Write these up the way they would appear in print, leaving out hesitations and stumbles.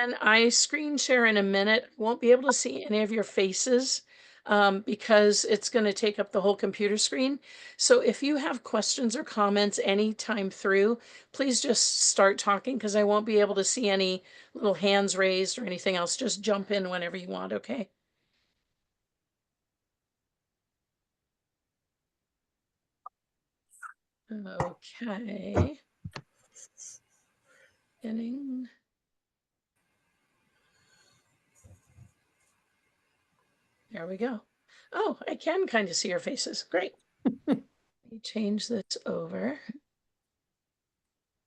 When I screen share in a minute, I won't be able to see any of your faces because it's going to take up the whole computer screen. So if you have questions or comments anytime through, please just start talking because I won't be able to see any little hands raised or anything else. Just jump in whenever you want, okay? Okay. Beginning. There we go. Oh, I can kind of see your faces. Great. Let me change this over.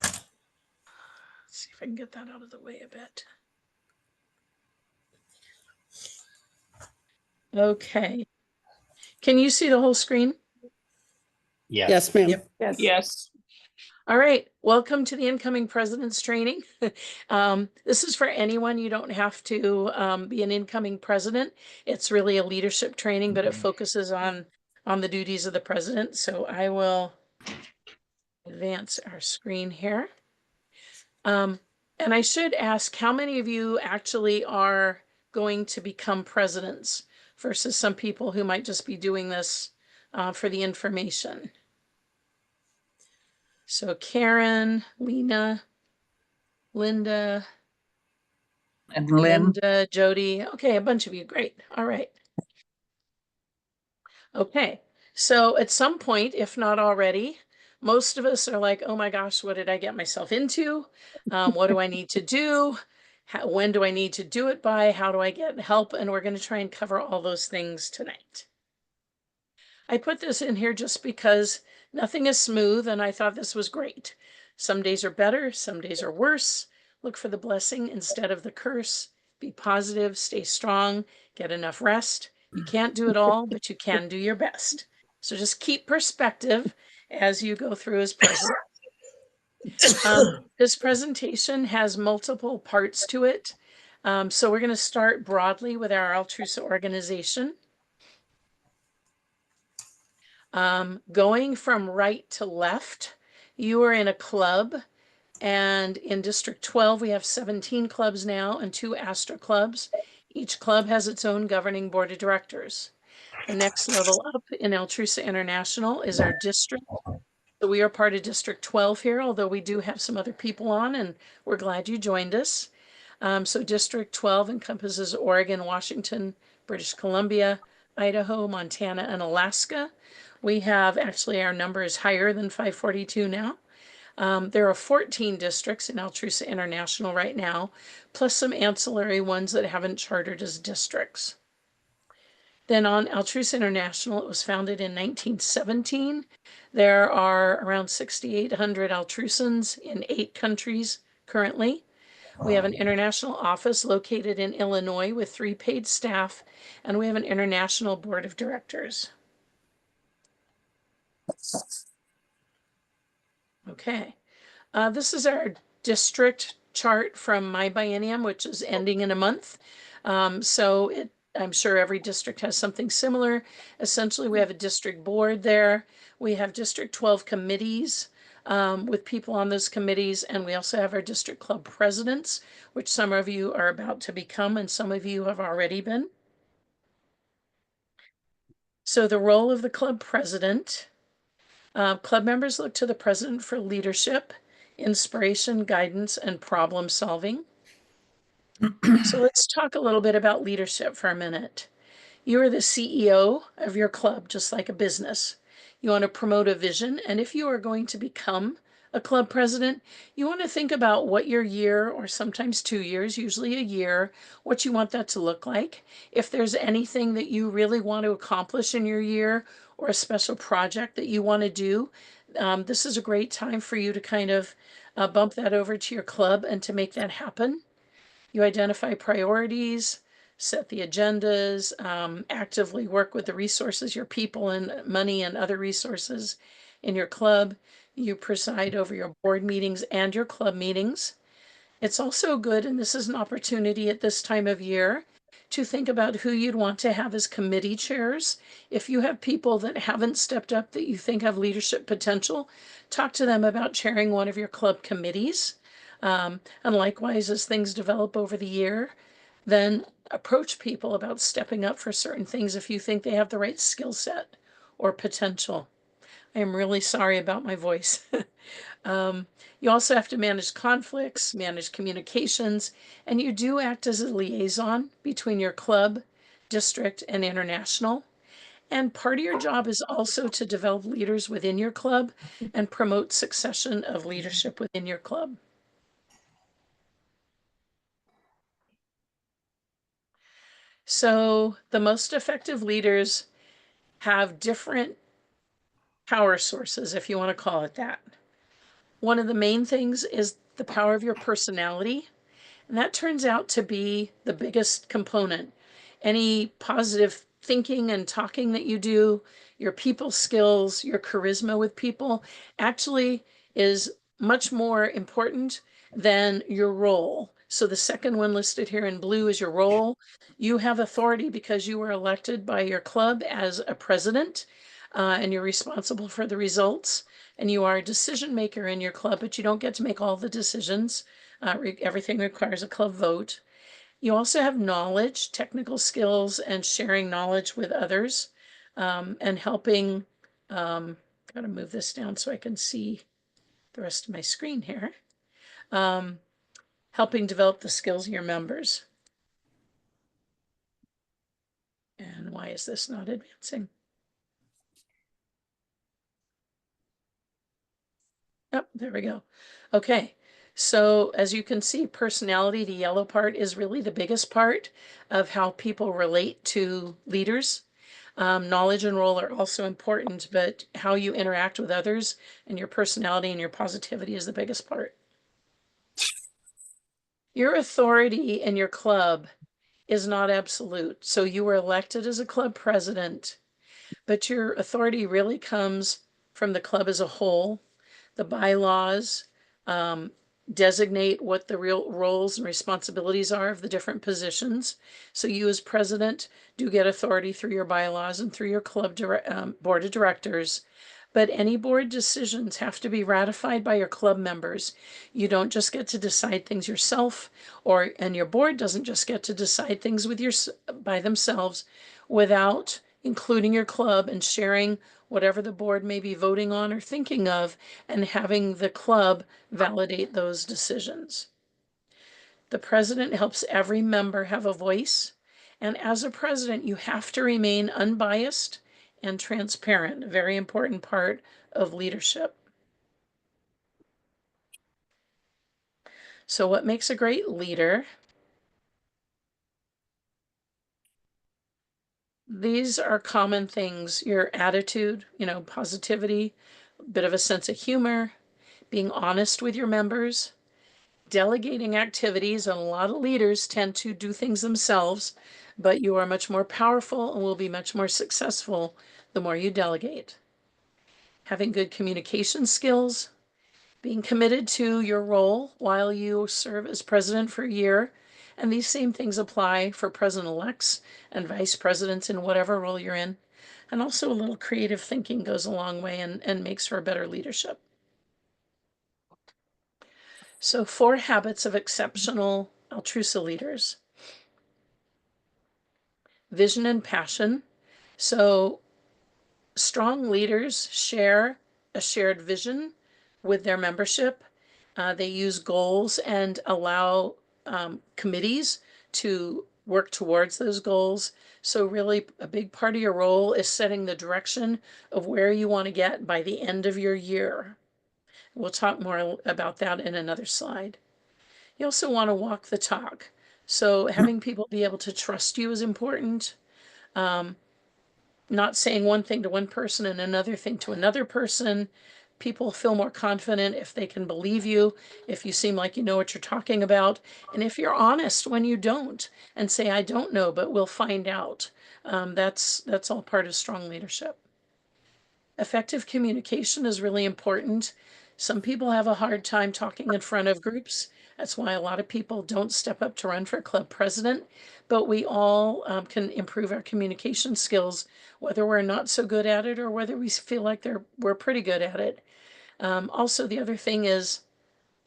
Let's see if I can get that out of the way a bit. Okay. Can you see the whole screen? Yes. Yes, ma'am. Yep. Yes. All right. Welcome to the Incoming President's Training. This is for anyone. You don't have to be an incoming president. It's really a leadership training, but it focuses on the duties of the president. So I will advance our screen here. And I should ask, how many of you actually are going to become presidents versus some people who might just be doing this for the information? So Karen, Lena, Linda, And Lynn. Linda, Jody. Okay, a bunch of you. Great. All right. Okay. So at some point, if not already, most of us are like, oh my gosh, what did I get myself into? What do I need to do? When do I need to do it by? How do I get help? And we're going to try and cover all those things tonight. I put this in here just because nothing is smooth, and I thought this was great. Some days are better, some days are worse. Look for the blessing instead of the curse. Be positive, stay strong, get enough rest. You can't do it all, but you can do your best. So just keep perspective as you go through as president. This presentation has multiple parts to it. So we're going to start broadly with our Altrusa organization. Going from right to left, you are in a club, and in District 12, we have 17 clubs now and 2 Astra clubs. Each club has its own governing board of directors. The next level up in Altrusa International is our district. So we are part of District 12 here, although we do have some other people on, and we're glad you joined us. So District 12 encompasses Oregon, Washington, British Columbia, Idaho, Montana, and Alaska. We have, actually, our number is higher than 542 now. There are 14 districts in Altrusa International right now, plus some ancillary ones that haven't chartered as districts. Then on Altrusa International, it was founded in 1917. There are around 6,800 Altrusans in 8 countries currently. We have an international office located in Illinois with 3 paid staff, and we have an international board of directors. Okay. This is our district chart from my biennium, which is ending in a month. I'm sure every district has something similar. Essentially, we have a district board there. We have District 12 committees with people on those committees, and we also have our district club presidents, which some of you are about to become, and some of you have already been. So the role of the club president, club members look to the president for leadership, inspiration, guidance, and problem solving. So let's talk a little bit about leadership for a minute. You are the CEO of your club, just like a business. You want to promote a vision, and if you are going to become a club president, you want to think about what your year, or sometimes 2 years, usually a year, what you want that to look like. If there's anything that you really want to accomplish in your year, or a special project that you want to do, this is a great time for you to kind of bump that over to your club and to make that happen. You identify priorities, set the agendas, actively work with the resources, your people and money and other resources in your club. You preside over your board meetings and your club meetings. It's also good, and this is an opportunity at this time of year, to think about who you'd want to have as committee chairs. If you have people that haven't stepped up that you think have leadership potential, talk to them about chairing one of your club committees. And likewise, as things develop over the year, then approach people about stepping up for certain things if you think they have the right skill set or potential. I am really sorry about my voice. You also have to manage conflicts, manage communications, and you do act as a liaison between your club, district, and international. And part of your job is also to develop leaders within your club and promote succession of leadership within your club. So the most effective leaders have different power sources, if you want to call it that. One of the main things is the power of your personality. And that turns out to be the biggest component. Any positive thinking and talking that you do, your people skills, your charisma with people actually is much more important than your role. So the second one listed here in blue is your role. You have authority because you were elected by your club as a president, and you're responsible for the results. And you are a decision maker in your club, but you don't get to make all the decisions. Everything requires a club vote. You also have knowledge, technical skills, and sharing knowledge with others, and helping. Got to move this down so I can see the rest of my screen here. Helping develop the skills of your members. And why is this not advancing? Oh, there we go. Okay. So as you can see, personality, the yellow part, is really the biggest part of how people relate to leaders. Knowledge and role are also important, but how you interact with others and your personality and your positivity is the biggest part. Your authority in your club is not absolute. So you were elected as a club president, but your authority really comes from the club as a whole. The bylaws designate what the real roles and responsibilities are of the different positions. So you as president do get authority through your bylaws and through your club board of directors. But any board decisions have to be ratified by your club members. You don't just get to decide things yourself, and your board doesn't just get to decide things by themselves without including your club and sharing whatever the board may be voting on or thinking of, and having the club validate those decisions. The president helps every member have a voice, and as a president, you have to remain unbiased and transparent, a very important part of leadership. So what makes a great leader? These are common things: your attitude, positivity, a bit of a sense of humor, being honest with your members, delegating activities. And a lot of leaders tend to do things themselves, but you are much more powerful and will be much more successful the more you delegate. Having good communication skills, being committed to your role while you serve as president for a year. And these same things apply for president-elects and vice presidents in whatever role you're in. And also a little creative thinking goes a long way and makes for better leadership. So 4 habits of exceptional Altrusa leaders. Vision and passion. So strong leaders share a shared vision with their membership. They use goals and allow committees to work towards those goals. So really a big part of your role is setting the direction of where you want to get by the end of your year. We'll talk more about that in another slide. You also want to walk the talk. So having people be able to trust you is important. Not saying one thing to one person and another thing to another person. People feel more confident if they can believe you, if you seem like you know what you're talking about, and if you're honest when you don't and say, I don't know, but we'll find out. That's all part of strong leadership. Effective communication is really important. Some people have a hard time talking in front of groups. That's why a lot of people don't step up to run for club president, but we all can improve our communication skills, whether we're not so good at it or whether we feel like we're pretty good at it. Also, the other thing is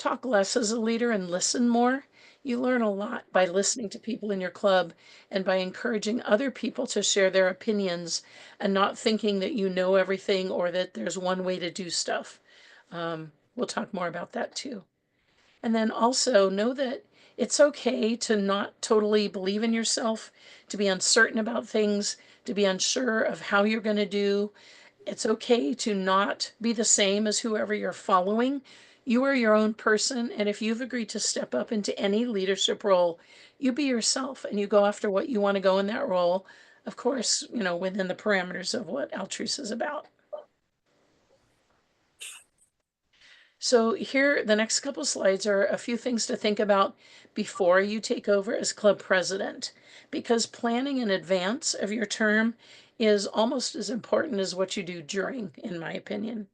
Talk less as a leader and listen more. You learn a lot by listening to people in your club and by encouraging other people to share their opinions and not thinking that you know everything or that there's one way to do stuff. We'll talk more about that too. And then also know that it's okay to not totally believe in yourself, to be uncertain about things, to be unsure of how you're going to do. It's okay to not be the same as whoever you're following. You are your own person, and if you've agreed to step up into any leadership role, you be yourself and you go after what you want to go in that role. Of course, within the parameters of what Altrusa is about. So here, the next couple slides are a few things to think about before you take over as club president, because planning in advance of your term is almost as important as what you do during, in my opinion.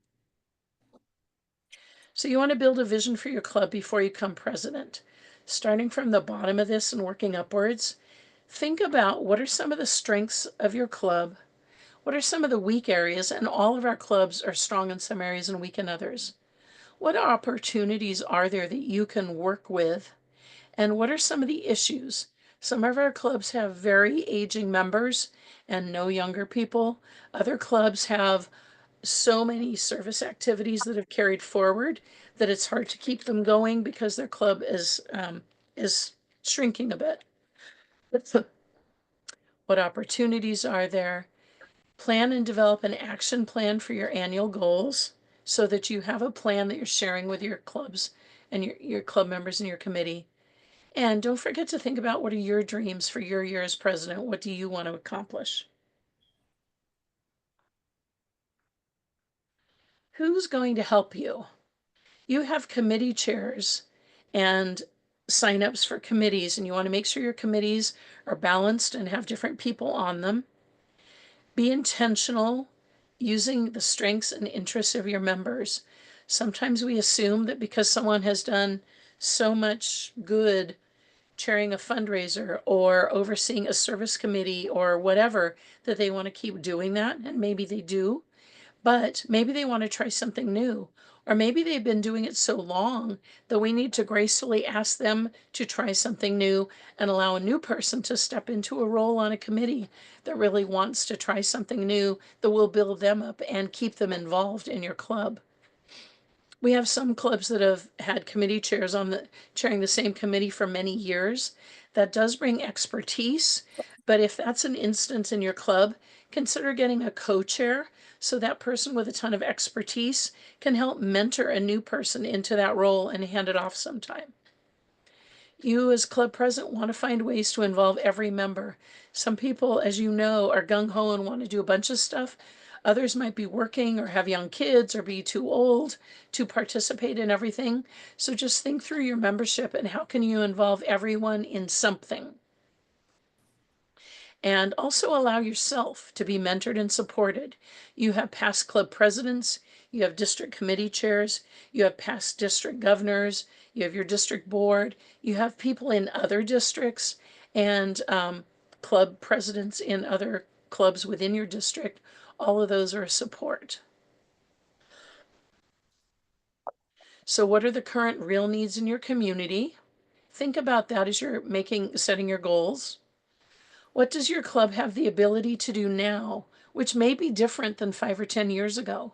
So you want to build a vision for your club before you become president. Starting from the bottom of this and working upwards, think about what are some of the strengths of your club, what are some of the weak areas, and all of our clubs are strong in some areas and weak in others. What opportunities are there that you can work with? And what are some of the issues? Some of our clubs have very aging members and no younger people. Other clubs have so many service activities that have carried forward that it's hard to keep them going because their club is shrinking a bit. What opportunities are there? Plan and develop an action plan for your annual goals so that you have a plan that you're sharing with your clubs and your club members and your committee. And don't forget to think about what are your dreams for your year as president? What do you want to accomplish? Who's going to help you? You have committee chairs and signups for committees, and you want to make sure your committees are balanced and have different people on them. Be intentional using the strengths and interests of your members. Sometimes we assume that because someone has done so much good chairing a fundraiser or overseeing a service committee or whatever, that they want to keep doing that, and maybe they do. But maybe they want to try something new, or maybe they've been doing it so long that we need to gracefully ask them to try something new and allow a new person to step into a role on a committee that really wants to try something new that will build them up and keep them involved in your club. We have some clubs that have had committee chairs chairing the same committee for many years. That does bring expertise, but if that's an instance in your club, consider getting a co-chair so that person with a ton of expertise can help mentor a new person into that role and hand it off sometime. You as club president want to find ways to involve every member. Some people, as you know, are gung-ho and want to do a bunch of stuff. Others might be working or have young kids or be too old to participate in everything. So just think through your membership and how can you involve everyone in something. And also allow yourself to be mentored and supported. You have past club presidents, you have district committee chairs, you have past district governors, you have your district board, you have people in other districts and club presidents in other clubs within your district. All of those are a support. So what are the current real needs in your community? Think about that as you're setting your goals. What does your club have the ability to do now, which may be different than 5 or 10 years ago?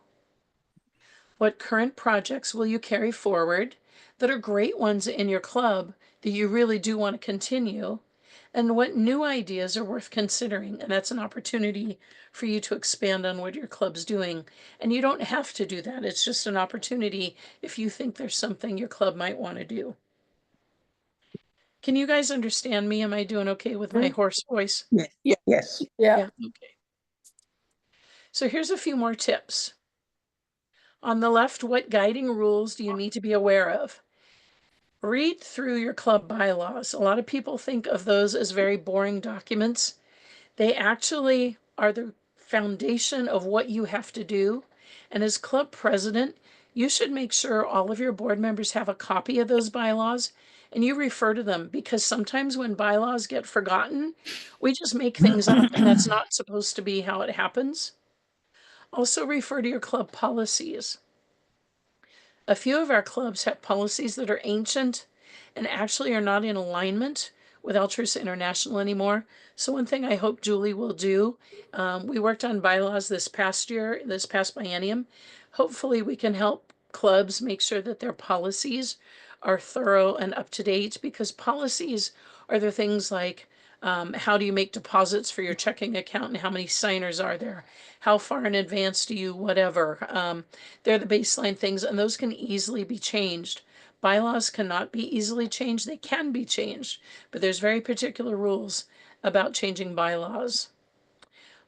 What current projects will you carry forward that are great ones in your club that you really do want to continue? And what new ideas are worth considering? And that's an opportunity for you to expand on what your club's doing. And you don't have to do that. It's just an opportunity if you think there's something your club might want to do. Can you guys understand me? Am I doing okay with my hoarse voice? Yes. Yeah. Okay. So here's a few more tips. On the left, what guiding rules do you need to be aware of? Read through your club bylaws. A lot of people think of those as very boring documents. They actually are the foundation of what you have to do. And as club president, you should make sure all of your board members have a copy of those bylaws and you refer to them, because sometimes when bylaws get forgotten, we just make things up and that's not supposed to be how it happens. Also refer to your club policies. A few of our clubs have policies that are ancient and actually are not in alignment with Altrusa International anymore. So one thing I hope Julie will do, we worked on bylaws this past year, this past biennium. Hopefully we can help clubs make sure that their policies are thorough and up to date, because policies are the things like how do you make deposits for your checking account and how many signers are there? How far in advance do you whatever? They're the baseline things, and those can easily be changed. Bylaws cannot be easily changed. They can be changed, but there's very particular rules about changing bylaws.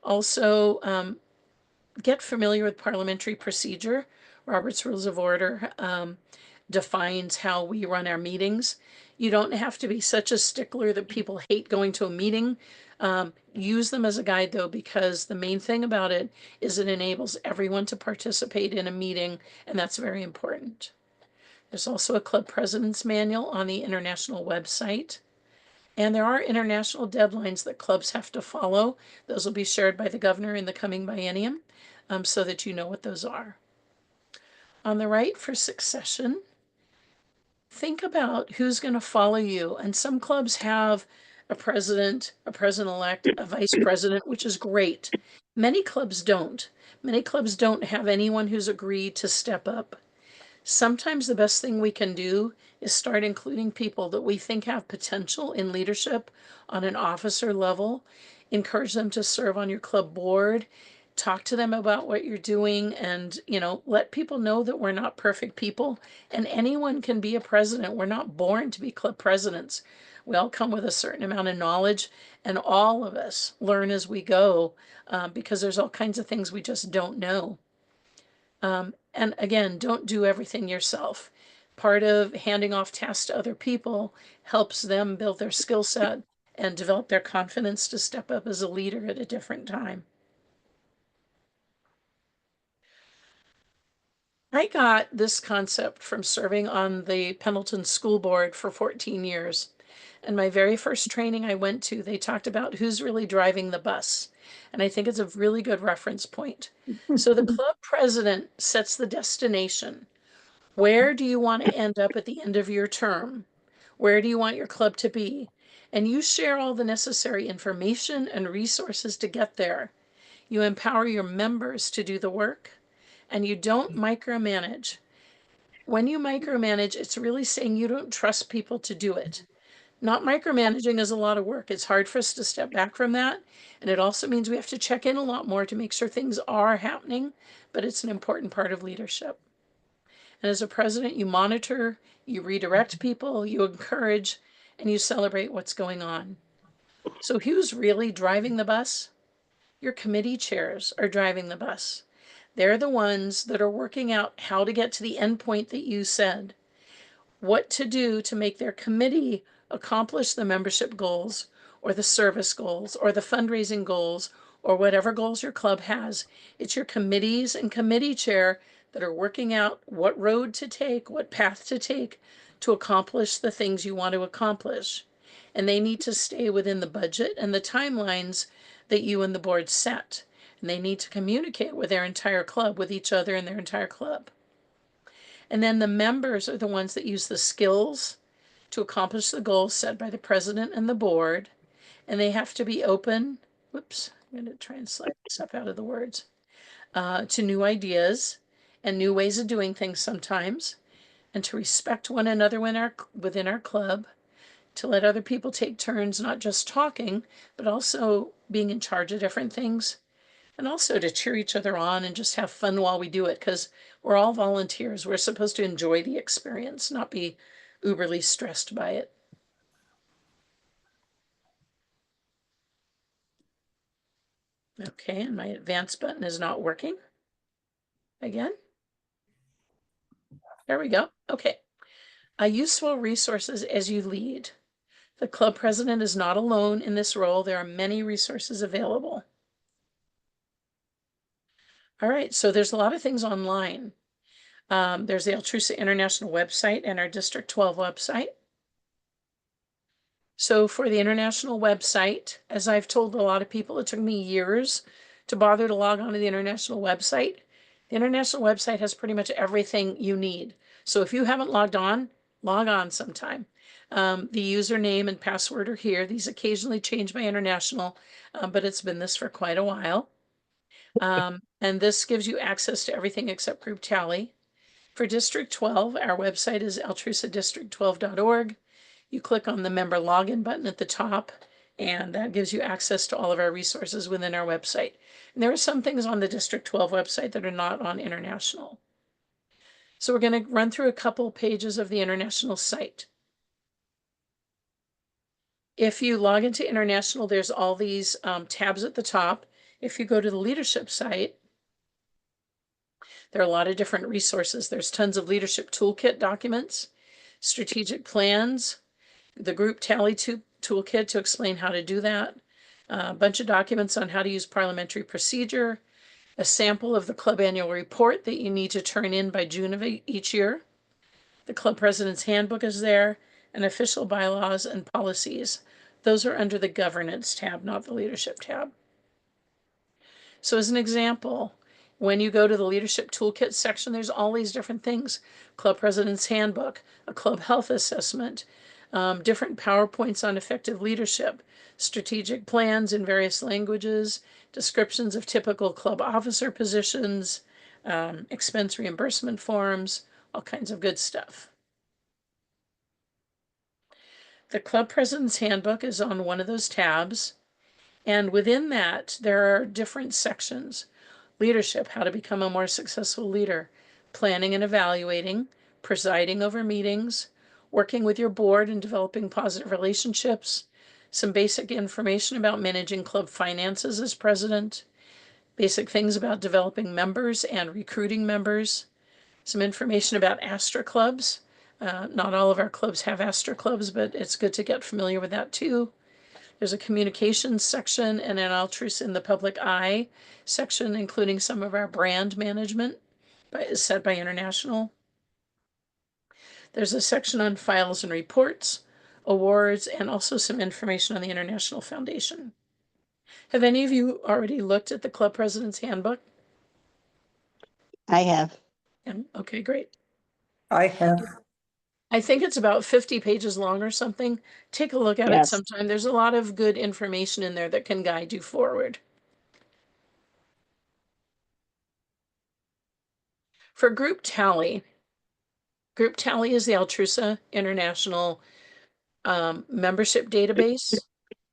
Also, get familiar with parliamentary procedure. Robert's Rules of Order defines how we run our meetings. You don't have to be such a stickler that people hate going to a meeting. Use them as a guide, though, because the main thing about it is it enables everyone to participate in a meeting, and that's very important. There's also a club president's manual on the international website. And there are international deadlines that clubs have to follow. Those will be shared by the governor in the coming biennium, so that you know what those are. On the right, for succession, think about who's going to follow you. And some clubs have a president-elect, a vice president, which is great. Many clubs don't. Many clubs don't have anyone who's agreed to step up. Sometimes the best thing we can do is start including people that we think have potential in leadership on an officer level. Encourage them to serve on your club board. Talk to them about what you're doing, and, let people know that we're not perfect people and anyone can be a president. We're not born to be club presidents. We all come with a certain amount of knowledge, and all of us learn as we go, because there's all kinds of things we just don't know. And again, don't do everything yourself. Part of handing off tasks to other people helps them build their skill set and develop their confidence to step up as a leader at a different time. I got this concept from serving on the Pendleton School Board for 14 years. And my very first training I went to, they talked about who's really driving the bus. And I think it's a really good reference point. So the club president sets the destination. Where do you want to end up at the end of your term? Where do you want your club to be? And you share all the necessary information and resources to get there. You empower your members to do the work, and you don't micromanage. When you micromanage, it's really saying you don't trust people to do it. Not micromanaging is a lot of work. It's hard for us to step back from that. And it also means we have to check in a lot more to make sure things are happening, but it's an important part of leadership. And as a president, you monitor, you redirect people, you encourage, and you celebrate what's going on. So who's really driving the bus? Your committee chairs are driving the bus. They're the ones that are working out how to get to the end point that you said, what to do to make their committee accomplish the membership goals or the service goals or the fundraising goals or whatever goals your club has. It's your committees and committee chair that are working out what road to take, what path to take to accomplish the things you want to accomplish. And they need to stay within the budget and the timelines that you and the board set. And they need to communicate with their entire club, with each other and their entire club. And then the members are the ones that use the skills to accomplish the goals set by the president and the board. And they have to be open. Whoops, I'm going to try and slide stuff out of the words. To new ideas and new ways of doing things sometimes, and to respect one another within our club, to let other people take turns, not just talking, but also being in charge of different things, and also to cheer each other on and just have fun while we do it, because we're all volunteers. We're supposed to enjoy the experience, not be uberly stressed by it. Okay, and my advance button is not working again. There we go. Okay. Useful resources as you lead. The club president is not alone in this role. There are many resources available. All right, so there's a lot of things online. There's the Altrusa International website and our District 12 website. So for the international website, as I've told a lot of people, it took me years to bother to log on to the international website. The international website has pretty much everything you need. So if you haven't logged on, log on sometime. The username and password are here. These occasionally change by international, but it's been this for quite a while. And this gives you access to everything except group tally. For District 12, our website is altrusaddistrict12.org. You click on the member login button at the top, and that gives you access to all of our resources within our website. And there are some things on the District 12 website that are not on international. So we're going to run through a couple pages of the international site. If you log into international, there's all these tabs at the top. If you go to the leadership site, there are a lot of different resources. There's tons of leadership toolkit documents, strategic plans, the group tally toolkit to explain how to do that, a bunch of documents on how to use parliamentary procedure, a sample of the club annual report that you need to turn in by June of each year. The club president's handbook is there, and official bylaws and policies. Those are under the governance tab, not the leadership tab. So as an example, when you go to the leadership toolkit section, there's all these different things. Club president's handbook, a club health assessment, different PowerPoints on effective leadership, strategic plans in various languages, descriptions of typical club officer positions, expense reimbursement forms, all kinds of good stuff. The club president's handbook is on one of those tabs. And within that, there are different sections. Leadership, how to become a more successful leader, planning and evaluating, presiding over meetings, working with your board and developing positive relationships, some basic information about managing club finances as president, basic things about developing members and recruiting members, some information about Astra clubs. Not all of our clubs have Astra clubs, but it's good to get familiar with that too. There's a communications section and an Altrusa in the public eye section, including some of our brand management set by International. There's a section on files and reports, awards, and also some information on the International Foundation. Have any of you already looked at the Club President's Handbook? I have. Okay, great. I have. I think it's about 50 pages long or something. Take a look at it Yes. sometime. There's a lot of good information in there that can guide you forward. For group tally is the Altrusa International membership database,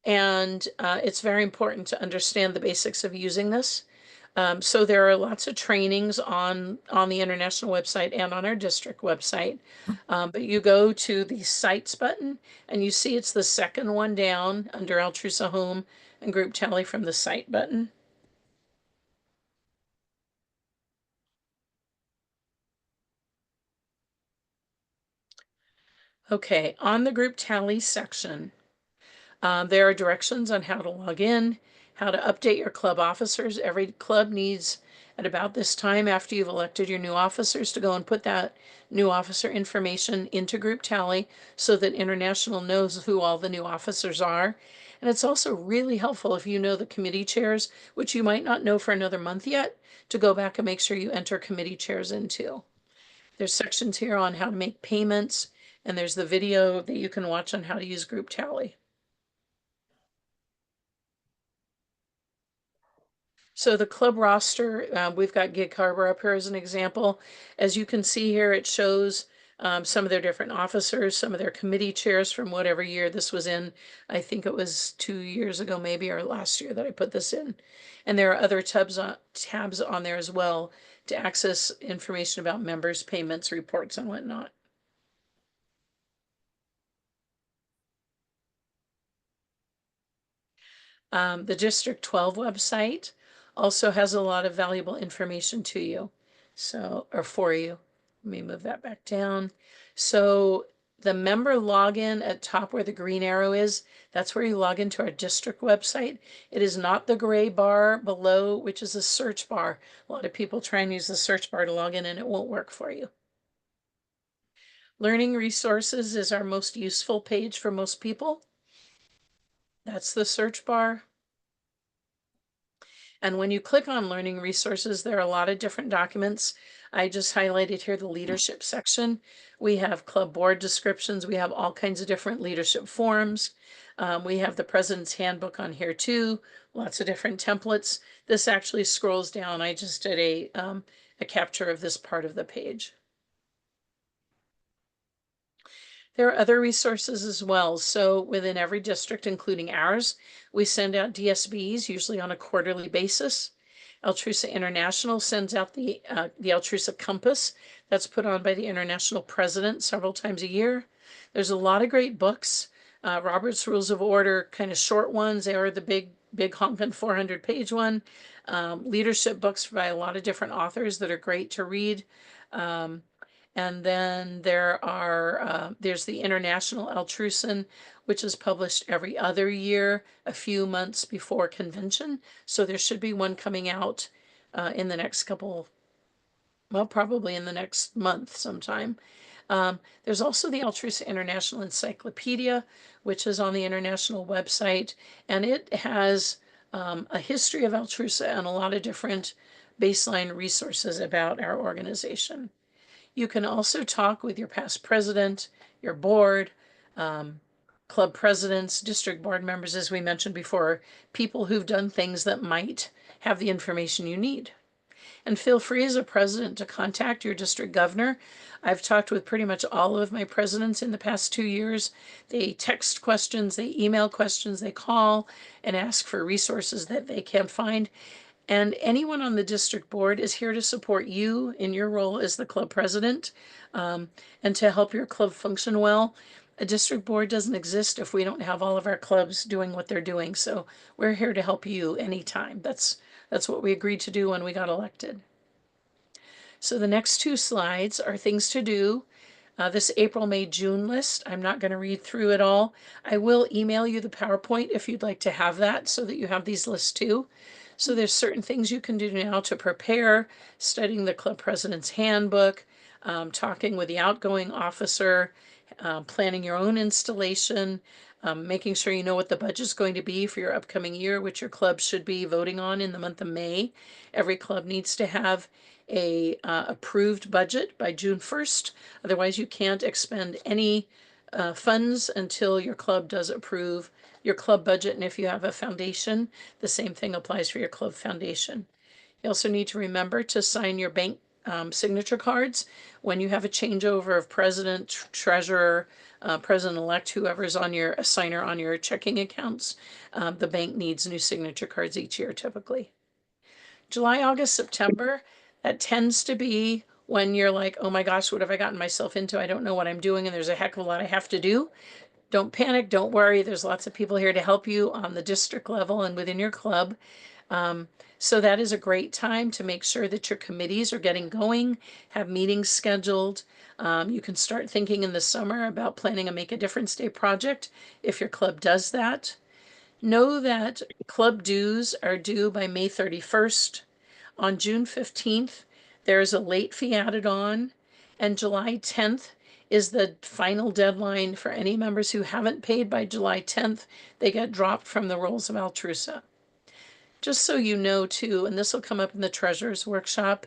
and it's very important to understand the basics of using this. So there are lots of trainings on the international website and on our district website. But you go to the sites button and you see it's the second one down under Altrusa Home and Group Tally from the site button. Okay, on the Group Tally section, there are directions on how to log in, how to update your club officers. Every club needs, at about this time after you've elected your new officers, to go and put that new officer information into Group Tally so that International knows who all the new officers are. And it's also really helpful if you know the committee chairs, which you might not know for another month yet, to go back and make sure you enter committee chairs into. There's sections here on how to make payments, and there's the video that you can watch on how to use Group Tally. So the club roster, we've got Gig Harbor up here as an example. As you can see here, it shows some of their different officers, some of their committee chairs from whatever year this was in. I think it was 2 years ago maybe, or last year that I put this in. And there are other tabs on there as well to access information about members, payments, reports, and whatnot. The District 12 website also has a lot of valuable information to you. So, or for you. Let me move that back down. So the member login at top where the green arrow is, that's where you log into our district website. It is not the gray bar below, which is a search bar. A lot of people try and use the search bar to log in and it won't work for you. Learning resources is our most useful page for most people. That's the search bar. And when you click on learning resources, there are a lot of different documents. I just highlighted here the leadership section. We have club board descriptions. We have all kinds of different leadership forms. We have the president's handbook on here too. Lots of different templates. This actually scrolls down. I just did a capture of this part of the page. There are other resources as well. So within every district, including ours, we send out DSBs, usually on a quarterly basis. Altrusa International sends out the Altrusa Compass that's put on by the international president several times a year. There's a lot of great books. Robert's Rules of Order, kind of short ones. They are the big honkin' 400-page one. Leadership books by a lot of different authors that are great to read. And then there's the International Altrusan, which is published every other year, a few months before convention. So there should be one coming out in the next probably in the next month sometime. There's also the Altrusa International Encyclopedia, which is on the international website, and it has a history of Altrusa and a lot of different baseline resources about our organization. You can also talk with your past president, your board, club presidents, district board members, as we mentioned before, people who've done things that might have the information you need. And feel free as a president to contact your district governor. I've talked with pretty much all of my presidents in the past 2 years. They text questions, they email questions, they call and ask for resources that they can't find. And anyone on the district board is here to support you in your role as the club president, and to help your club function well. A district board doesn't exist if we don't have all of our clubs doing what they're doing. So we're here to help you anytime. That's what we agreed to do when we got elected. So the next 2 slides are things to do. This April, May, June list, I'm not going to read through it all. I will email you the PowerPoint if you'd like to have that so that you have these lists too. So there's certain things you can do now to prepare, studying the club president's handbook, talking with the outgoing officer, planning your own installation, making sure you know what the budget's going to be for your upcoming year, which your club should be voting on in the month of May. Every club needs to have a approved budget by June 1st. Otherwise, you can't expend any funds until your club does approve your club budget. And if you have a foundation, the same thing applies for your club foundation. You also need to remember to sign your bank signature cards when you have a changeover of president, treasurer, president-elect, whoever's on your signer on your checking accounts. The bank needs new signature cards each year typically. July, August, September, that tends to be when you're like, oh my gosh, what have I gotten myself into? I don't know what I'm doing, and there's a heck of a lot I have to do. Don't panic, don't worry. There's lots of people here to help you on the district level and within your club. So that is a great time to make sure that your committees are getting going, have meetings scheduled. You can start thinking in the summer about planning a Make a Difference Day project if your club does that. Know that club dues are due by May 31st. On June 15th, there is a late fee added on, and July 10th is the final deadline for any members who haven't paid by July 10th. They get dropped from the rolls of Altrusa. Just so you know too, and this will come up in the treasurer's workshop,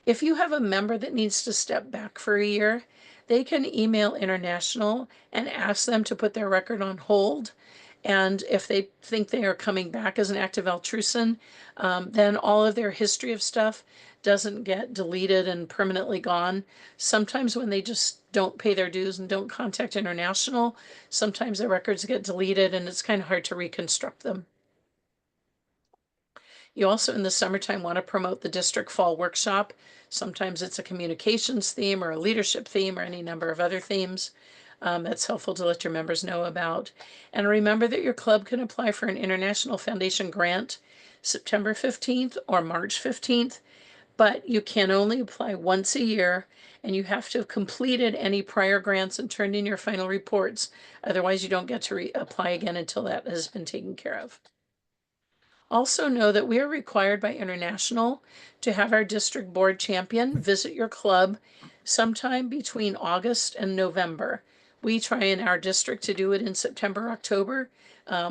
if you have a member that needs to step back for a year, they can email International and ask them to put their record on hold. And if they think they are coming back as an active Altrusan, then all of their history of stuff doesn't get deleted and permanently gone. Sometimes when they just don't pay their dues and don't contact International, sometimes their records get deleted and it's kind of hard to reconstruct them. You also in the summertime want to promote the district fall workshop. Sometimes it's a communications theme or a leadership theme or any number of other themes. That's helpful to let your members know about. And remember that your club can apply for an International Foundation grant September 15th or March 15th, but you can only apply once a year, and you have to have completed any prior grants and turned in your final reports. Otherwise, you don't get to apply again until that has been taken care of. Also know that we are required by International to have our district board champion visit your club sometime between August and November. We try in our district to do it in September, October,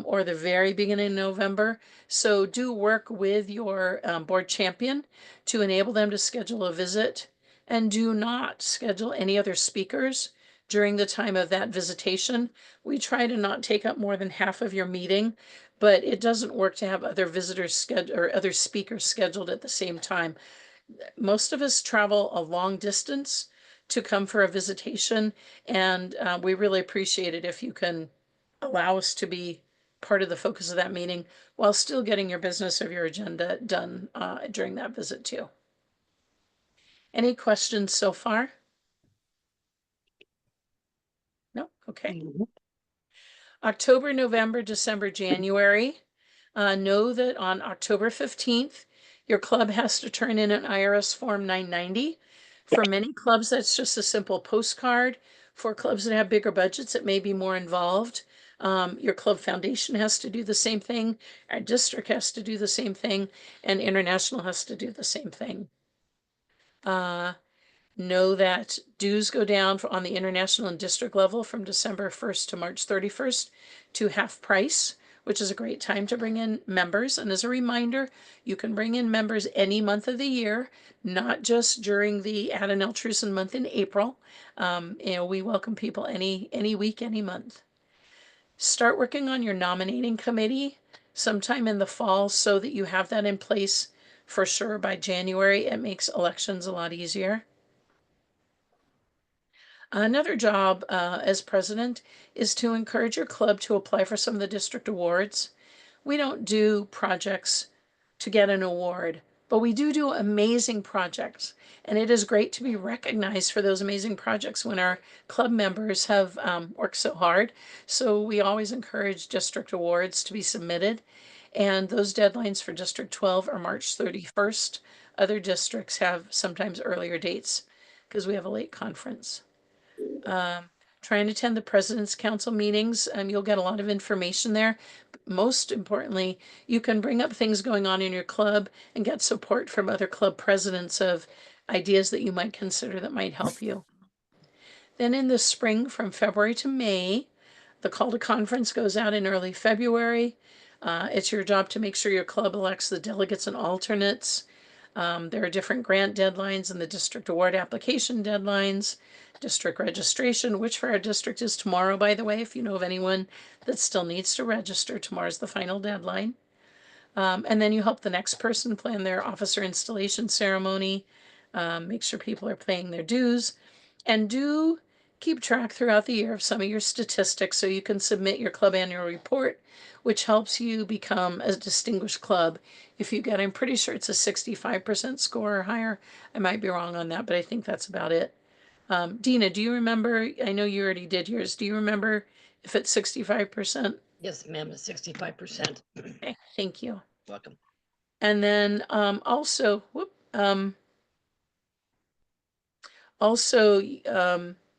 or the very beginning of November. So do work with your board champion to enable them to schedule a visit, and do not schedule any other speakers during the time of that visitation. We try to not take up more than half of your meeting, but it doesn't work to have other visitors scheduled or other speakers scheduled at the same time. Most of us travel a long distance to come for a visitation, and we really appreciate it if you can allow us to be part of the focus of that meeting while still getting your business of your agenda done during that visit too. Any questions so far? No? Okay. October, November, December, January. Know that on October 15th, your club has to turn in an IRS Form 990. For many clubs, that's just a simple postcard. For clubs that have bigger budgets, it may be more involved. Your club foundation has to do the same thing. Our district has to do the same thing, and international has to do the same thing. Know that dues go down on the international and district level from December 1st to March 31st to half price, which is a great time to bring in members. And as a reminder, you can bring in members any month of the year, not just during the Add an Altrusa month in April. We welcome people any week, any month. Start working on your nominating committee sometime in the fall so that you have that in place for sure by January. It makes elections a lot easier. Another job as president is to encourage your club to apply for some of the district awards. We don't do projects to get an award, but we do amazing projects. And it is great to be recognized for those amazing projects when our club members have worked so hard. So we always encourage district awards to be submitted. And those deadlines for District 12 are March 31st. Other districts have sometimes earlier dates because we have a late conference. Try and attend the President's Council meetings. You'll get a lot of information there. But most importantly, you can bring up things going on in your club and get support from other club presidents of ideas that you might consider that might help you. Then in the spring, from February to May, the call to conference goes out in early February. It's your job to make sure your club elects the delegates and alternates. There are different grant deadlines and the district award application deadlines, district registration, which for our district is tomorrow, by the way. If you know of anyone that still needs to register, tomorrow's the final deadline. And then you help the next person plan their officer installation ceremony, make sure people are paying their dues, and do keep track throughout the year of some of your statistics so you can submit your club annual report, which helps you become a distinguished club. If you get, I'm pretty sure it's a 65% score or higher. I might be wrong on that, but I think that's about it. Dina, do you remember? I know you already did yours. Do you remember if it's 65%? Yes, ma'am, it's 65%. Okay, thank you. Welcome. And then also,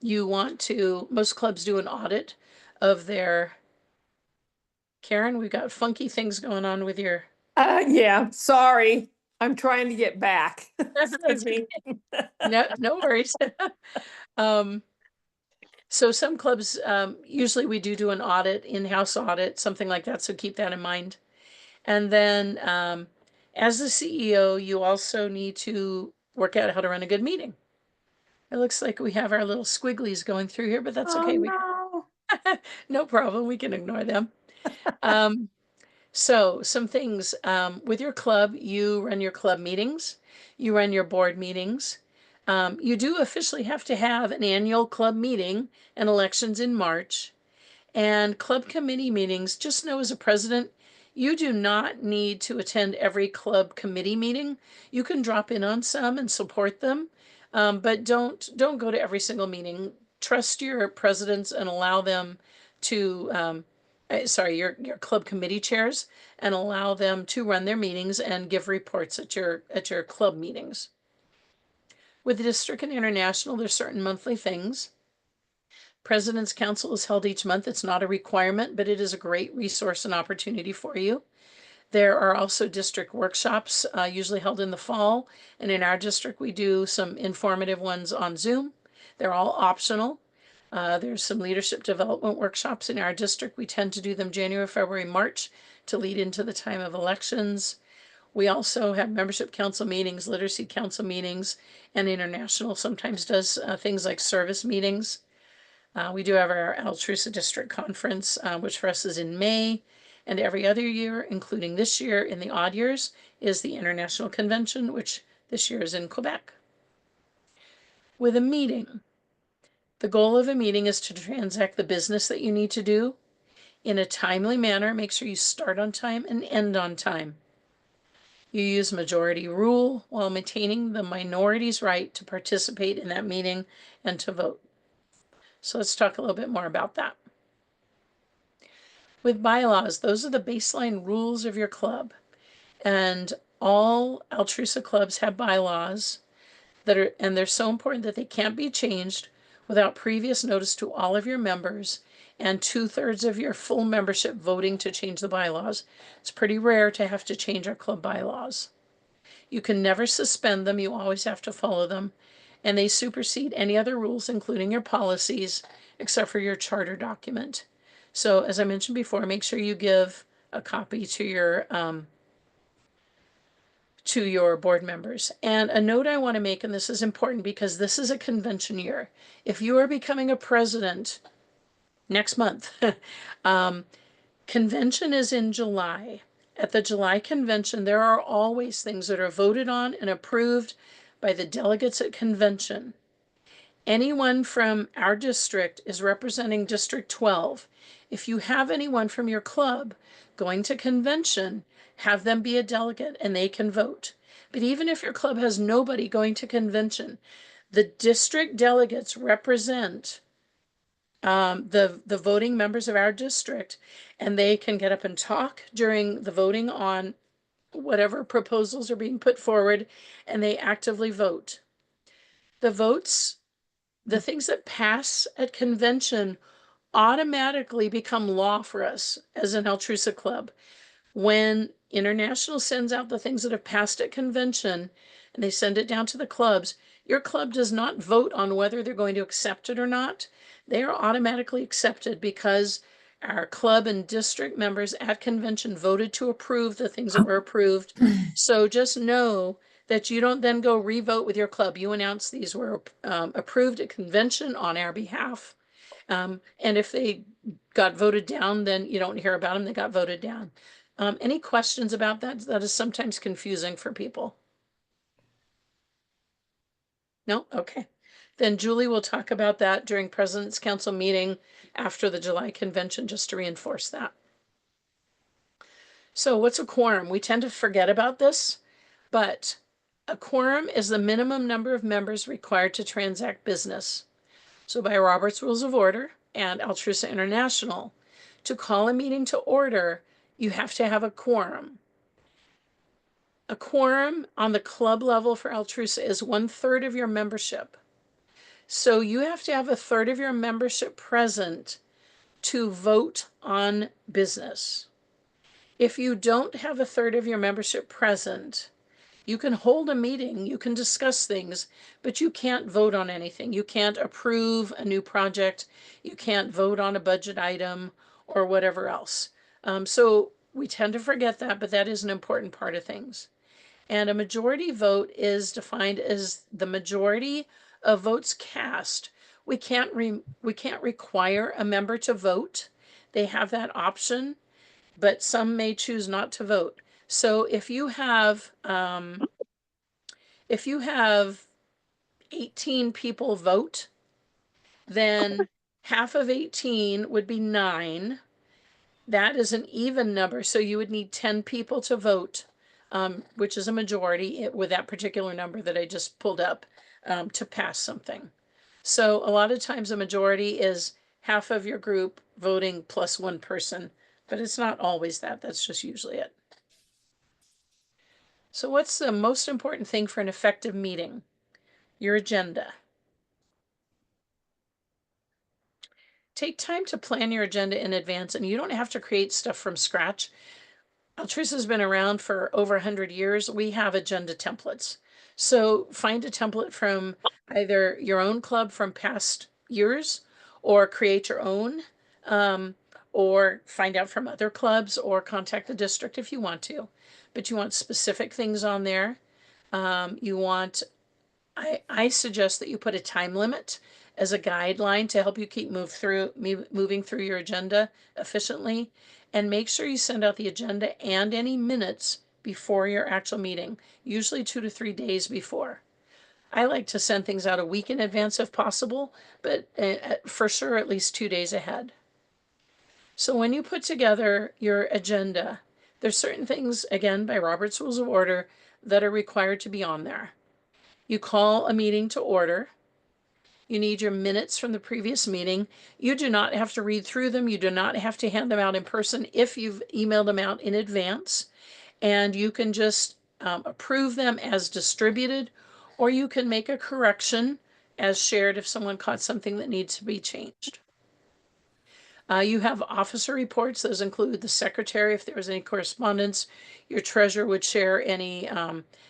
you want to, most clubs do an audit of their, Karen, we've got funky things going on with your, Yeah, sorry. I'm trying to get back. That's Excuse me. no worries. So some clubs, usually we do an audit, in-house audit, something like that. So keep that in mind. And then as the CEO, you also need to work out how to run a good meeting. It looks like we have our little squigglies going through here, but that's okay. Oh, no. No problem. We can ignore them. So some things with your club, you run your club meetings, you run your board meetings. You do officially have to have an annual club meeting and elections in March. And club committee meetings, just know as a president, you do not need to attend every club committee meeting. You can drop in on some and support them, but don't go to every single meeting. Trust your presidents and allow them to, your club committee chairs, and allow them to run their meetings and give reports at your club meetings. With the district and international, there's certain monthly things. President's Council is held each month. It's not a requirement, but it is a great resource and opportunity for you. There are also district workshops, usually held in the fall. And in our district, we do some informative ones on Zoom. They're all optional. There's some leadership development workshops in our district. We tend to do them January, February, March to lead into the time of elections. We also have membership council meetings, literacy council meetings, and international sometimes does things like service meetings. We do have our Altrusa District Conference, which for us is in May, and every other year, including this year in the odd years, is the International Convention, which this year is in Quebec. With a meeting, the goal of a meeting is to transact the business that you need to do in a timely manner. Make sure you start on time and end on time. You use majority rule while maintaining the minority's right to participate in that meeting and to vote. So let's talk a little bit more about that. With bylaws, those are the baseline rules of your club. And all Altrusa clubs have bylaws and they're so important that they can't be changed without previous notice to all of your members and 2/3 of your full membership voting to change the bylaws. It's pretty rare to have to change our club bylaws. You can never suspend them. You always have to follow them. And they supersede any other rules, including your policies, except for your charter document. So as I mentioned before, make sure you give a copy to your board members. And a note I want to make, and this is important because this is a convention year. If you are becoming a president next month, convention is in July. At the July convention, there are always things that are voted on and approved by the delegates at convention. Anyone from our district is representing District 12. If you have anyone from your club going to convention, have them be a delegate and they can vote. But even if your club has nobody going to convention, the district delegates represent the voting members of our district, and they can get up and talk during the voting on whatever proposals are being put forward, and they actively vote. The things that pass at convention automatically become law for us as an Altrusa club. When International sends out the things that have passed at convention and they send it down to the clubs, your club does not vote on whether they're going to accept it or not. They are automatically accepted because our club and district members at convention voted to approve the things that were approved. So just know that you don't then go re-vote with your club. You announce these were approved at convention on our behalf. And if they got voted down, then you don't hear about them. They got voted down. Any questions about that? That is sometimes confusing for people. No? Okay. Then Julie will talk about that during President's Council meeting after the July convention, just to reinforce that. So what's a quorum? We tend to forget about this, but a quorum is the minimum number of members required to transact business. So by Robert's Rules of Order and Altrusa International, to call a meeting to order, you have to have a quorum. A quorum on the club level for Altrusa is 1/3 of your membership. So you have to have 1/3 of your membership present to vote on business. If you don't have 1/3 of your membership present, you can hold a meeting, you can discuss things, but you can't vote on anything. You can't approve a new project. You can't vote on a budget item or whatever else. So we tend to forget that, but that is an important part of things. And a majority vote is defined as the majority of votes cast. We can't require a member to vote. They have that option, but some may choose not to vote. So if you have 18 people vote, then half of 18 would be 9. That is an even number, so you would need 10 people to vote, which is a majority with that particular number that I just pulled up, to pass something. So a lot of times a majority is half of your group voting plus one person, but it's not always that. That's just usually it. So what's the most important thing for an effective meeting? Your agenda. Take time to plan your agenda in advance, and you don't have to create stuff from scratch. Altrusa has been around for over 100 years. We have agenda templates. So find a template from either your own club from past years or create your own, or find out from other clubs, or contact the district if you want to. But you want specific things on there. You want, I suggest that you put a time limit as a guideline to help you keep moving through your agenda efficiently. And make sure you send out the agenda and any minutes before your actual meeting, usually 2 to 3 days before. I like to send things out a week in advance if possible, but for sure at least 2 days ahead. So when you put together your agenda, there's certain things, again, by Robert's Rules of Order, that are required to be on there. You call a meeting to order. You need your minutes from the previous meeting. You do not have to read through them. You do not have to hand them out in person if you've emailed them out in advance. And you can just approve them as distributed, or you can make a correction as shared if someone caught something that needs to be changed. You have officer reports. Those include the secretary, if there was any correspondence. Your treasurer would share any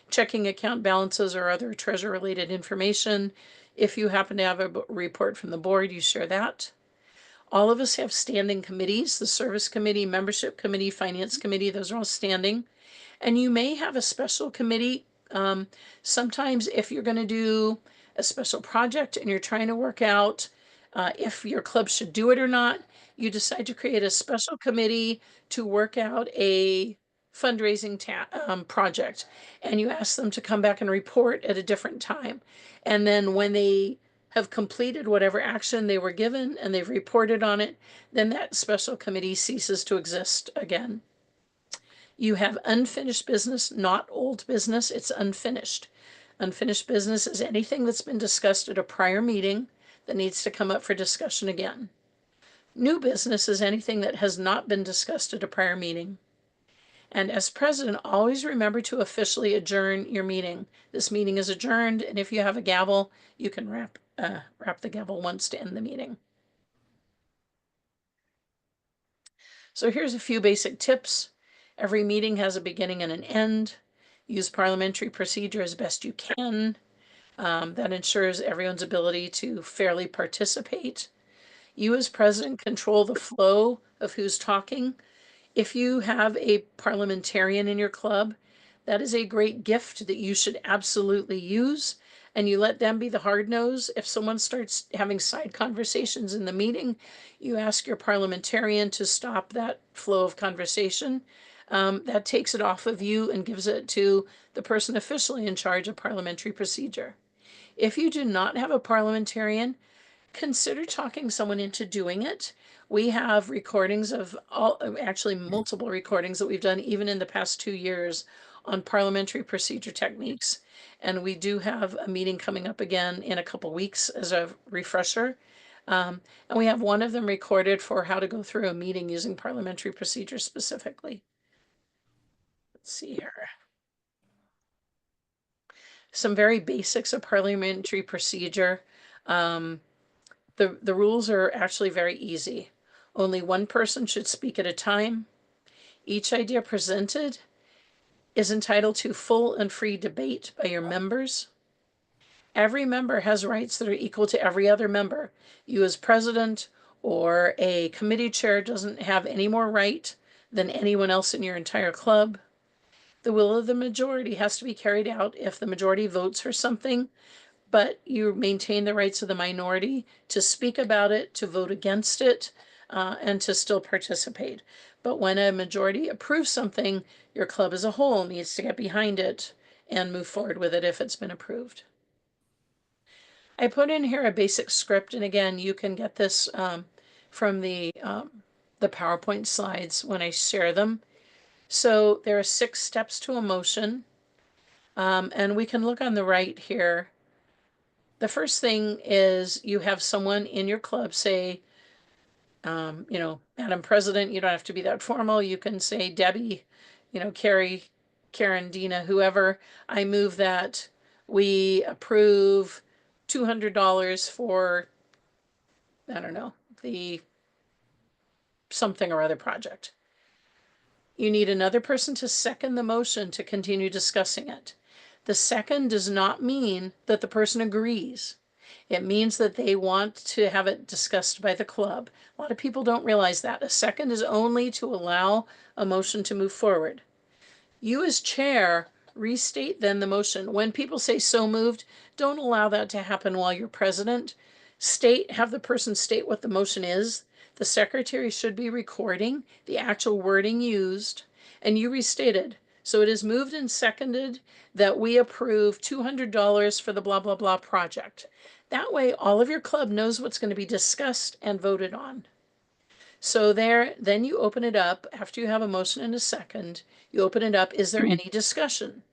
checking account balances or other treasurer-related information. If you happen to have a report from the board, you share that. All of us have standing committees, the service committee, membership committee, finance committee, those are all standing. And you may have a special committee. Sometimes if you're going to do a special project and you're trying to work out if your club should do it or not, you decide to create a special committee to work out a fundraising project. And you ask them to come back and report at a different time. And then when they have completed whatever action they were given and they've reported on it, then that special committee ceases to exist again. You have unfinished business, not old business. It's unfinished. Unfinished business is anything that's been discussed at a prior meeting that needs to come up for discussion again. New business is anything that has not been discussed at a prior meeting. And as president, always remember to officially adjourn your meeting. This meeting is adjourned, and if you have a gavel, you can rap the gavel once to end the meeting. So here's a few basic tips. Every meeting has a beginning and an end. Use parliamentary procedure as best you can. That ensures everyone's ability to fairly participate. You as president control the flow of who's talking. If you have a parliamentarian in your club, that is a great gift that you should absolutely use. And you let them be the hard nose. If someone starts having side conversations in the meeting, you ask your parliamentarian to stop that flow of conversation. That takes it off of you and gives it to the person officially in charge of parliamentary procedure. If you do not have a parliamentarian, consider talking someone into doing it. We have recordings of actually multiple recordings that we've done even in the past 2 years on parliamentary procedure techniques. And we do have a meeting coming up again in a couple weeks as a refresher. And we have one of them recorded for how to go through a meeting using parliamentary procedure specifically. Let's see here. Some very basics of parliamentary procedure. The rules are actually very easy. Only one person should speak at a time. Each idea presented is entitled to full and free debate by your members. Every member has rights that are equal to every other member. You as president or a committee chair doesn't have any more right than anyone else in your entire club. The will of the majority has to be carried out if the majority votes for something, but you maintain the rights of the minority to speak about it, to vote against it, and to still participate. But when a majority approves something, your club as a whole needs to get behind it and move forward with it if it's been approved. I put in here a basic script, and again, you can get this from the PowerPoint slides when I share them. So there are 6 steps to a motion, and we can look on the right here. The first thing is you have someone in your club say, Madam President, you don't have to be that formal. You can say, Debbie, Carrie, Karen, Dina, whoever. I move that we approve $200 for, I don't know, the something or other project. You need another person to second the motion to continue discussing it. The second does not mean that the person agrees. It means that they want to have it discussed by the club. A lot of people don't realize that. A second is only to allow a motion to move forward. You as chair restate then the motion. When people say so moved, don't allow that to happen while you're president. Have the person state what the motion is. The secretary should be recording the actual wording used, and you restated. So it is moved and seconded that we approve $200 for the blah, blah, blah project. That way, all of your club knows what's going to be discussed and voted on. So then you open it up after you have a motion and a second. You open it up. Is there any discussion?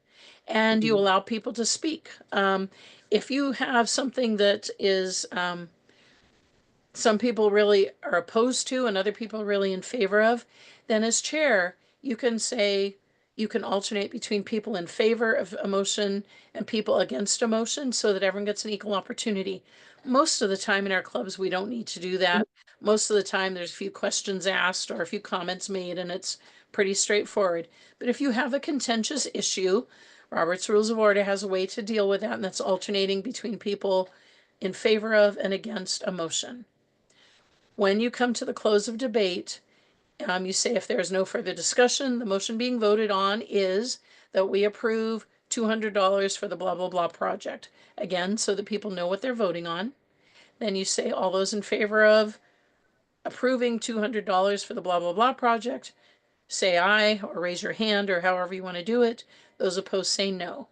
And you allow people to speak. If you have something that is some people really are opposed to and other people are really in favor of, then as chair, you can say, you can alternate between people in favor of a motion and people against a motion so that everyone gets an equal opportunity. Most of the time in our clubs, we don't need to do that. Most of the time, there's a few questions asked or a few comments made, and it's pretty straightforward. But if you have a contentious issue, Robert's Rules of Order has a way to deal with that, and that's alternating between people in favor of and against a motion. When you come to the close of debate, you say if there is no further discussion, the motion being voted on is that we approve $200 for the blah, blah, blah project. Again, so that people know what they're voting on. Then you say all those in favor of approving $200 for the blah, blah, blah project, say aye or raise your hand or however you want to do it. Those opposed say no.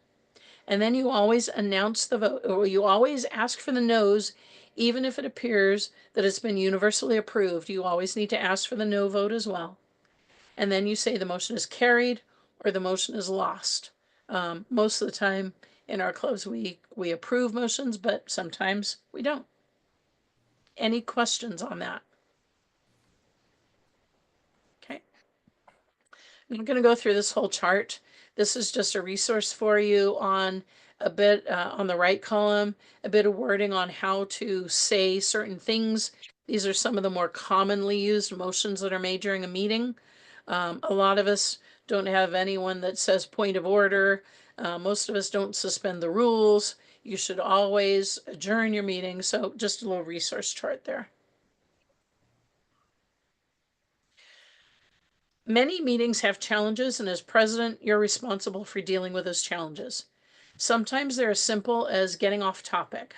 And then you always announce the vote, or you always ask for the no's, even if it appears that it's been universally approved. You always need to ask for the no vote as well. And then you say the motion is carried or the motion is lost. Most of the time in our clubs, we approve motions, but sometimes we don't. Any questions on that? Okay. I'm going to go through this whole chart. This is just a resource for you on a bit on the right column, a bit of wording on how to say certain things. These are some of the more commonly used motions that are made during a meeting. A lot of us don't have anyone that says point of order. Most of us don't suspend the rules. You should always adjourn your meeting. So just a little resource chart there. Many meetings have challenges, and as president, you're responsible for dealing with those challenges. Sometimes they're as simple as getting off topic.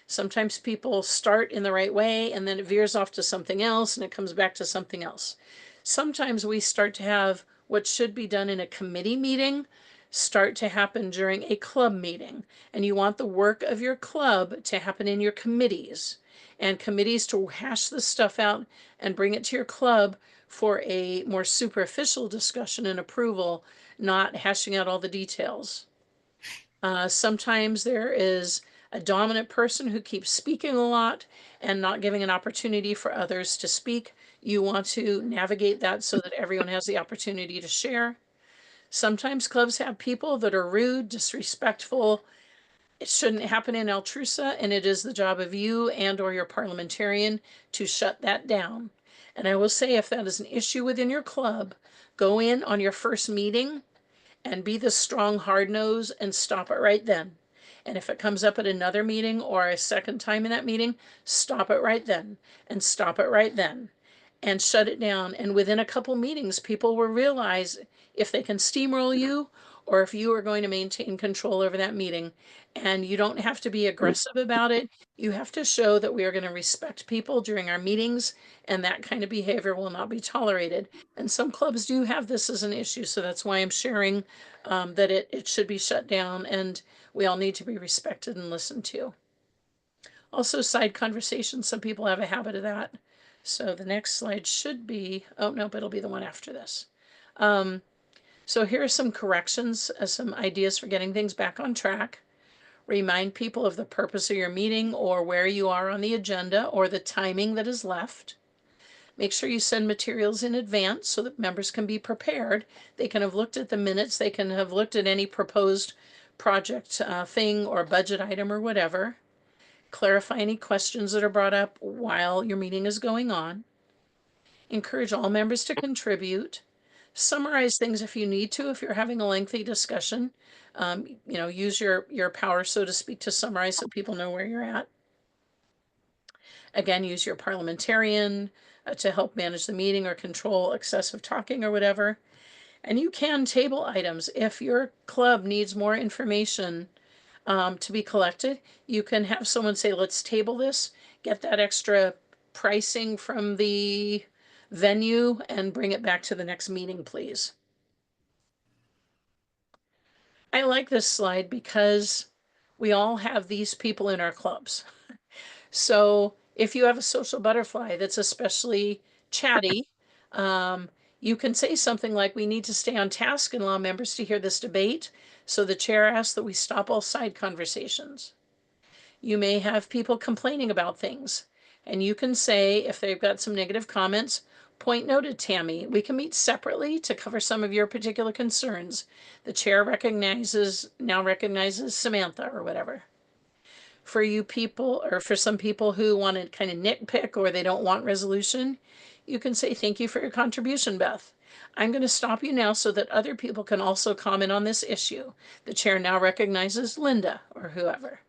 Sometimes people start in the right way and then it veers off to something else and it comes back to something else. Sometimes we start to have what should be done in a committee meeting start to happen during a club meeting, and you want the work of your club to happen in your committees, and committees to hash this stuff out and bring it to your club for a more superficial discussion and approval, not hashing out all the details. Sometimes there is a dominant person who keeps speaking a lot and not giving an opportunity for others to speak. You want to navigate that so that everyone has the opportunity to share. Sometimes clubs have people that are rude, disrespectful. It shouldn't happen in Altrusa, and it is the job of you and or your parliamentarian to shut that down. And I will say, if that is an issue within your club, go in on your first meeting and be the strong hard nose and stop it right then. And if it comes up at another meeting or a second time in that meeting, stop it right then and stop it right then and shut it down. And within a couple meetings, people will realize if they can steamroll you or if you are going to maintain control over that meeting. And you don't have to be aggressive about it. You have to show that we are going to respect people during our meetings, and that kind of behavior will not be tolerated. And some clubs do have this as an issue. So that's why I'm sharing that it should be shut down, and we all need to be respected and listened to. Also, side conversations. Some people have a habit of that. So the next slide should be, oh no, but it'll be the one after this. So here are some corrections, some ideas for getting things back on track. Remind people of the purpose of your meeting or where you are on the agenda or the timing that is left. Make sure you send materials in advance so that members can be prepared. They can have looked at the minutes. They can have looked at any proposed project thing or budget item or whatever. Clarify any questions that are brought up while your meeting is going on. Encourage all members to contribute. Summarize things if you need to. If you're having a lengthy discussion, use your power, so to speak, to summarize so people know where you're at. Again, use your parliamentarian to help manage the meeting or control excessive talking or whatever. And you can table items. If your club needs more information to be collected, you can have someone say, let's table this, get that extra pricing from the venue and bring it back to the next meeting, please. I like this slide because we all have these people in our clubs. So if you have a social butterfly that's especially chatty, you can say something like, we need to stay on task and allow members to hear this debate. So the chair asks that we stop all side conversations. You may have people complaining about things, and you can say, if they've got some negative comments, point noted, Tammy, we can meet separately to cover some of your particular concerns. The chair now recognizes Samantha or whatever. For you people, or for some people who want to kind of nitpick or they don't want resolution, you can say, thank you for your contribution, Beth. I'm going to stop you now so that other people can also comment on this issue. The chair now recognizes Linda or whoever.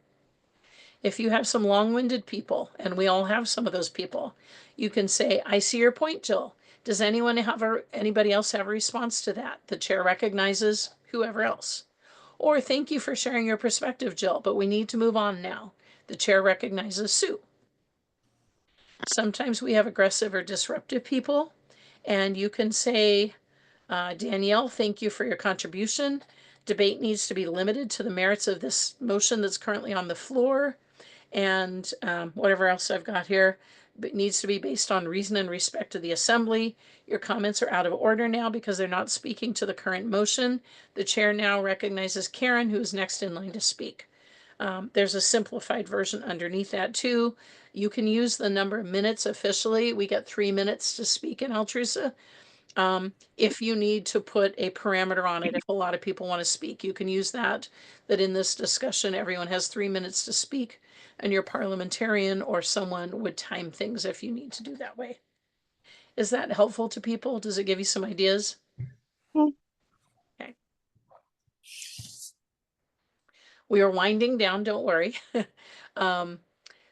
If you have some long-winded people, and we all have some of those people, you can say, I see your point, Jill. Does anybody else have a response to that? The chair recognizes whoever else. Or thank you for sharing your perspective, Jill, but we need to move on now. The chair recognizes Sue. Sometimes we have aggressive or disruptive people, and you can say, Danielle, thank you for your contribution. Debate needs to be limited to the merits of this motion that's currently on the floor. And whatever else I've got here, but needs to be based on reason and respect to the assembly. Your comments are out of order now because they're not speaking to the current motion. The chair now recognizes Karen, who is next in line to speak. There's a simplified version underneath that too. You can use the number of minutes officially. We get 3 minutes to speak in Altrusa. If you need to put a parameter on it, if a lot of people want to speak, you can use that in this discussion, everyone has 3 minutes to speak, and your parliamentarian or someone would time things if you need to do that way. Is that helpful to people? Does it give you some ideas? Okay. We are winding down, don't worry.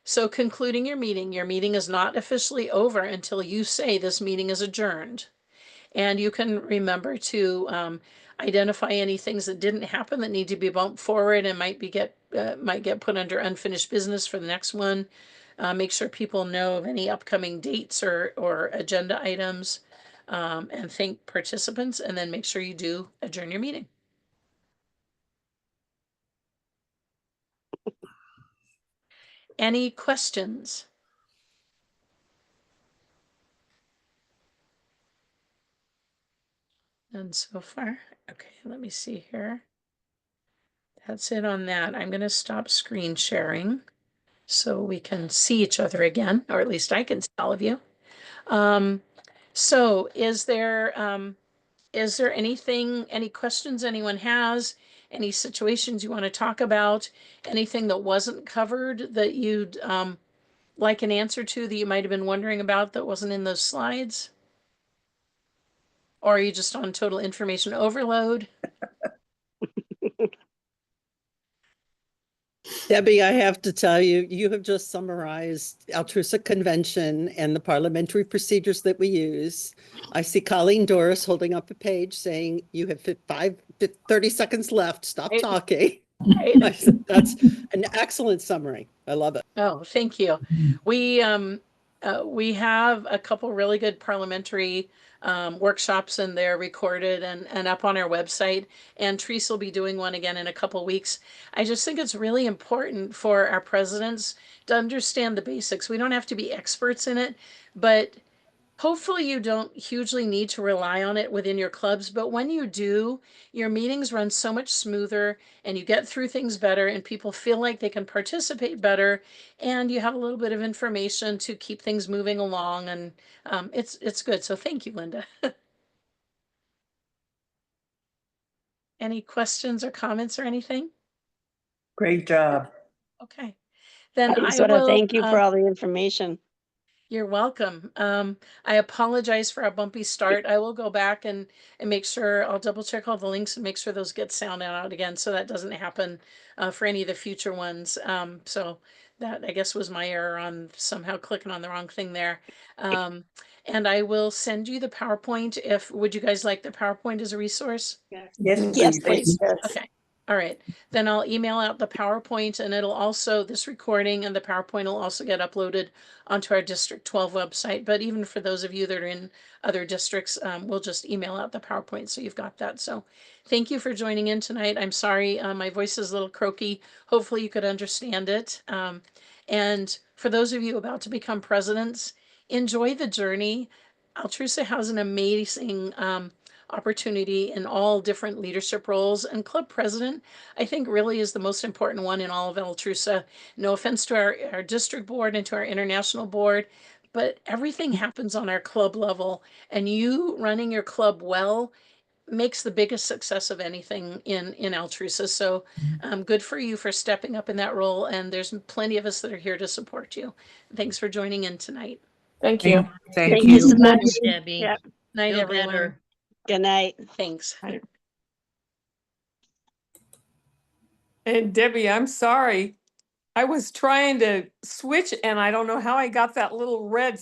So concluding your meeting is not officially over until you say this meeting is adjourned. And you can remember to identify any things that didn't happen that need to be bumped forward and might get put under unfinished business for the next one. Make sure people know of any upcoming dates or agenda items, and thank participants, and then make sure you do adjourn your meeting. Any questions? And so far, okay, let me see here. That's it on that. I'm going to stop screen sharing so we can see each other again, or at least I can see all of you. So is there anything, any questions anyone has, any situations you want to talk about, anything that wasn't covered that you'd like an answer to that you might have been wondering about that wasn't in those slides? Or are you just on total information overload? Debbie, I have to tell you, you have just summarized Altrusa Convention and the parliamentary procedures that we use. I see Colleen Doris holding up a page saying you have 30 seconds left. Stop Right. talking. Right. I said, that's an excellent summary. I love it. Oh, thank you. We have a couple really good parliamentary workshops, and they're recorded and up on our website. And Teresa will be doing one again in a couple weeks. I just think it's really important for our presidents to understand the basics. We don't have to be experts in it, but hopefully you don't hugely need to rely on it within your clubs, but when you do, your meetings run so much smoother and you get through things better and people feel like they can participate better, and you have a little bit of information to keep things moving along, and it's good. So thank you, Linda. Any questions or comments or anything? Great job. Okay. Then I just I want to will, thank you for all the information. You're welcome. I apologize for our bumpy start. I will go back and make sure, I'll double check all the links and make sure those get sounded out again so that doesn't happen for any of the future ones. So That I guess was my error on somehow clicking on the wrong thing there. And I will send you the PowerPoint. Would you guys like the PowerPoint as a resource? Yes, Yes, please. please. Okay. All right. Then I'll email out the PowerPoint, and it'll also, this recording and the PowerPoint will also get uploaded onto our District 12 website. But even for those of you that are in other districts, we'll just email out the PowerPoint so you've got that. So thank you for joining in tonight. I'm sorry, my voice is a little croaky. Hopefully you could understand it. And for those of you about to become presidents, enjoy the journey. Altrusa has an amazing opportunity in all different leadership roles, and club president I think really is the most important one in all of Altrusa. No offense to our district board and to our international board, but everything happens on our club level, and you running your club well makes the biggest success of anything in Altrusa. So good for you for stepping up in that role, and there's plenty of us that are here to support you. Thanks for joining in tonight. Thank you. Thank you so you. much, Debbie. Yeah. Night, Feel everyone. better. Good night. Thanks. And Debbie, I'm sorry. I was trying to switch and I don't know how I got that little red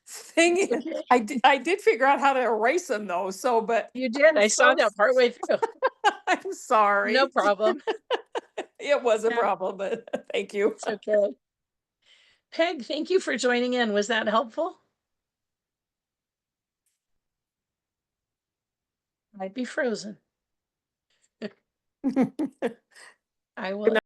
thing. Okay. I did figure out how to erase them though. So, but You did. I saw that partway through. I'm sorry. No problem. It was a Yeah. problem, but thank you. It's okay. Peg, thank you for joining in. Was that helpful? I'd be frozen. I will.